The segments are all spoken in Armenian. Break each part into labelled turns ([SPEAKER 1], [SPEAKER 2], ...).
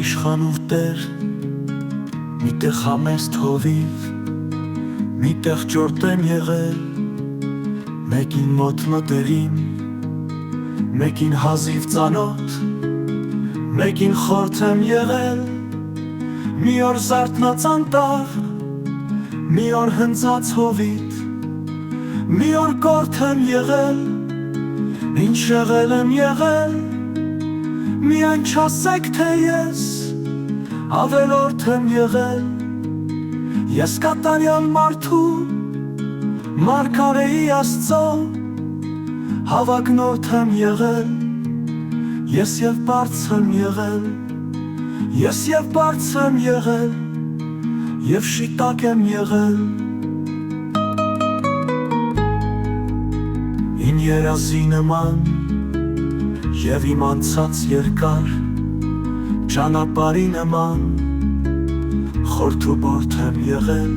[SPEAKER 1] իշխան ու տեր, միտեղ համեստ հովիվ, միտեղ ճորտ եմ եղել, մեկին մոտ մտերիմ, մեկին հազիվ ծանոթ, մեկին խորթ եմ եղել, մի օր զարթնած անտառ, մի օր հնձած հովիտ, մի օր կորթ եմ եղել, ինչ եղել եմ եղել, միայն չասեք թե ես ավելորդ եմ եղել, ես կատարյալ մարդու, մարգարեի Աստծո, հավակնորդ եմ եղել, ես և բարձ եմ եղել, ես և բարձ եմ եղել, և շիտակ եմ եղել, ին երազի նման, և իմ անցած երկար, ճանապարհի նման, խորթ ու բորթ եմ եղել,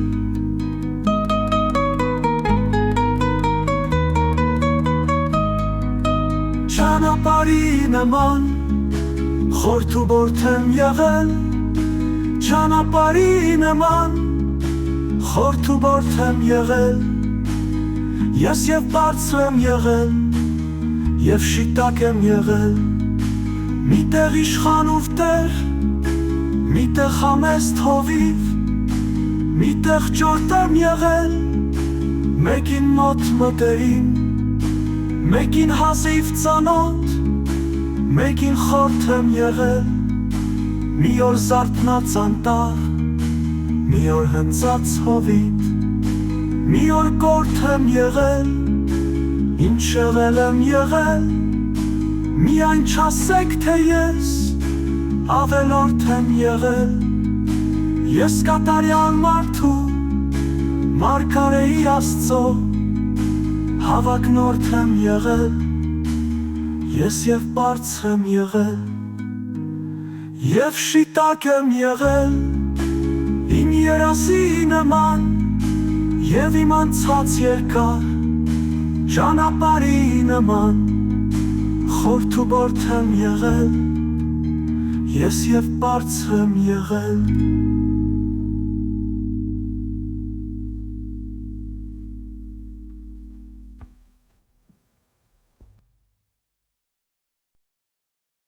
[SPEAKER 1] ճանապարհի նման, խորթ ու բորթ եմ եղել, ճանապարհի նման, խորթ ու բորթ եմ եղել, ես և բարձր եմ եղել, և շիտակ եմ եղել, միտեղ իշխան ու տեր, միտեղ համեստ հովիվ, միտեղ ճորտ եմ եղել, մեկին մոտ մտերիմ, մեկին հազիվ ծանոթ, մեկին խորթ եմ եղել, մի օր զարթնած անտառ, մի օր հնձած հովիտ, մի օր կորթ եմ եղել, ինչ եղել եմ եղել, միայն չասեք թե ես ավելորդ եմ եղել, ես կատարյալ մարդու, մարգարեի Աստծո, հավակնորդ եմ եղել, ես և բարձ եմ եղել, և շիտակ եմ եղել, իմ երազի նման, և իմ անցած երկար, ճանապարհի նման, խորթ ու բորթ եմ եղել, ես և բարձր եմ եղել,